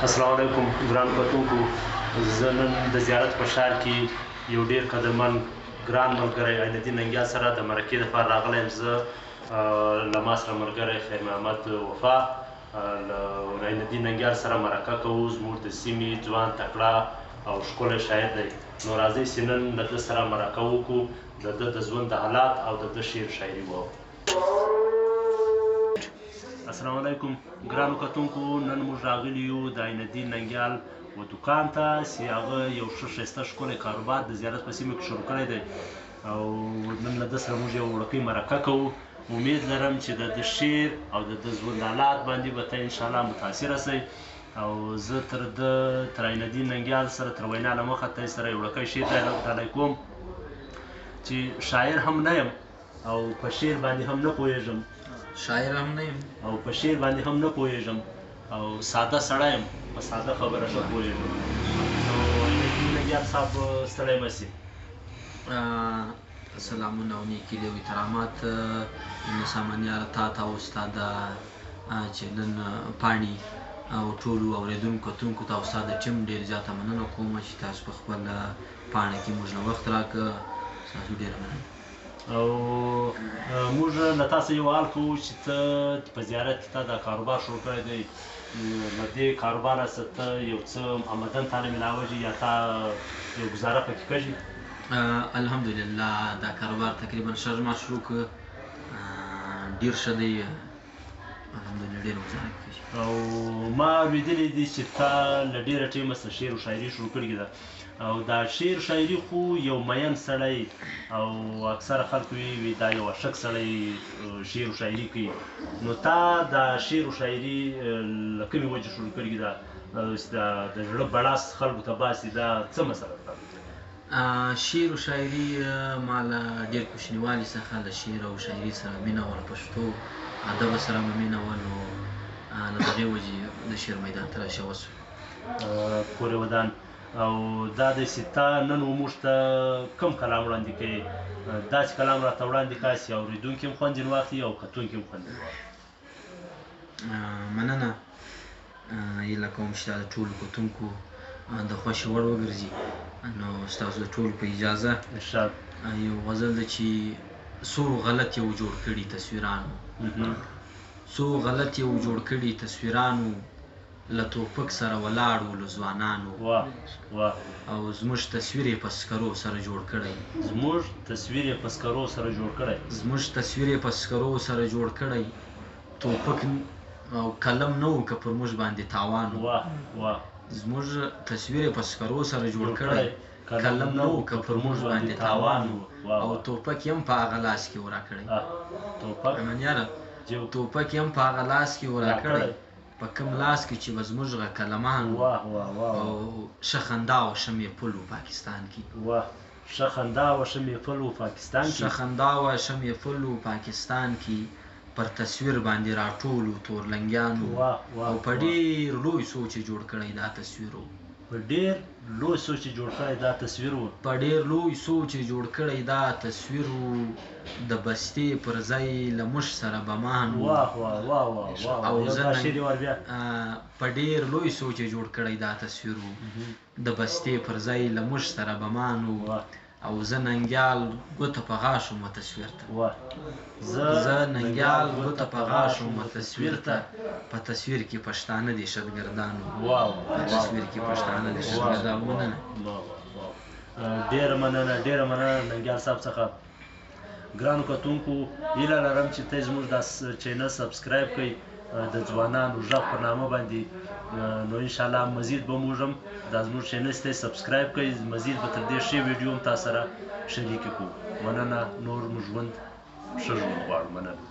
السلام علیکم ګرانو کتونکو. زه نن د زیارت په ښار کې یو ډېر قدرمن ګران ملګری عین الدین ننګیال سره د مرکې لپاره راغلی یم. زه له ما سره ملګری خیر محمد وفا له عین الدین ننګیال سره مرکه کوو. زموږ د سیمې ځوان تکړه او ښکلی شاعر دی. نو راځئ چې نن له ده سره مرکه وکړو، د ده د ژوند د حالات او د ده شعر شاعري واورو. السلام علیکم ګرانو کتونکو. نن موږ راغلي یو د عین الدین ننګیال و دوکان ته چې هغه یو ښه ښایسته ښکلی کاروبار د زیارت په سیمه کې شروع کړی دی او نن له ده سره موږ یو وړوکی مرکه کوو. امید لرم چې د ده شعر او د ده ژوند حالات باندې به ته انشاءالله متاثره شئ او زه تر عین الدین ننګیال سره تر وینا له مخه تی سره یو وړوکی شعر ډالۍ کوم چې شاعر هم نه یم او په شعر باندې هم نه پوهېږم، شاعر هم نه یم او په شعر باندې هم نه پوهېږم او ساده سړی یم، په ساده خبره ښه پوهېږم. نو عین الدین ننګیال صاحب ستړی مه سي. سلامونه او نیکي دي او احترامات سامانیاره تا ته او ستا د چینل پاڼې او ټولو اورېدونکو کتونکو ته او ستا د ټیم ډېر زیاته مننه کوم چې تاسو په خپل پاڼه کې موږ له وخت راکړه. ستاسو ډېره مننه. او موږ له تاسو یو حال کوو چې ته په زیارت کې تا دا کاروبار شروع کړی دی. له دې کاروباره څه ته یو څه آمدن تاله میلاویږي یا تا یو ګزاره پکې کړي؟ الحمدلله دا کاروبار تقریبا ښه زما شروع کړ، ډېر ښه دی الحمدلله، ډېره ګزاره کېږي. او ما اورېدلی دي چې تا له ډېره ټیمه څخه شعر و شاعري شروع کړې ده او دا شعر شاعري خو یو مین سړی او اکثره خلک وي دا یو عاشق سړی شعر و شاعري کوي. نو تا دا شعر و شاعري له کومې وجې شروع کړې ده چې د زړه بړاس خلکو ته باسي؟ دا څه مسله ده؟ شعر و شاعري ما له ډېر کوچنیوالي څخه له شعر او شاعري سره مینه وه، پښتو ادب سره مې مینه وه، نو له دغې وجې د شعر میدان ته راشوه شوم. کور ودان او دا دی چې تا نن موږ ته کوم کلام وړاندې کوې؟ داسې کلام راته وړاندې کړه چې اورېدونکي هم خوند ځینې واخلي او کتونکي هم خوند ځینې واخلي. مننه. هیله کوم چې دا د ټولو کتونکو د خوښې وړ وګرځي. نو ستاسو د ټولو په اجازه یو غزل ده چې څو غلط یو جوړ کړي تصویرانو، څو غلط یو جوړ کړي تصویرانو، له توپک سره ولاړ ولو ځوانانو، او زموږ تصویر یې په سکرو سره جوړ کړی، زموږ تصویر یې په سکرو سره جوړ کړی، زموږ تصویر یې په سکرو سره جوړ کړی، توپک او قلم نه و که پر موږ باندې تاوان و، زموږ تصویر یې په سکرو سره جوړ کړی، قلم نه و که پر موږ باندې تاوان و، او توپک یې هم په هغه لاس کې ورا کړی. امنیاره توپک یې هم په هغه لاس کې ورا کړی، په کوم لاس کې چې به زموږ هغه کلمان او ښه خندا او ښه محفل و پاکستان کې، ښه خندا او ښه محفل و پاکستان کې، ښه خندا او ښه محفل و پاکستان کې، پر تصویر باندې راټول و تور لنګیانو، او په ډېر لوی سوچ یې جوړ کړی دا تصویر و، په ډېر لوی سوچ یې جوړ کړی دا تصویر و، په ډېر لوی سوچ یې جوړ کړی دا تصویر و، د بستې پر ځای له موږ سره بمان و، او زه په ډېر لوی سوچ یې جوړ کړی دا تصویر و، د بستې پر ځای له موږ سره بمان و، او زه ننګیال ګوته په غاښ ومه تصویر ته، زه ننګیال ګوته په غاښ ومه تصویر ته، په تصویر کې پښتانه دي شدګردان و، په تصویر کې پښتانه دي شدګردان. مننه. ډېره مننه، ډېره مننه ننګیال صاحب څخه. ګرانو کتونکو هیله لرم چې ته زموږ دا چینل سبسکرایب کړئ د ځوانانو غږ په نامه باندې. نو انشاءالله مزید به موږ هم دا زموږ چینل ته سبسکرایب کړئ، مزید به تر دې ښې ویډیو هم تاسو سره شریکې کړو. مننه. نور موږ ژوند ښه ژوند غواړو. مننه.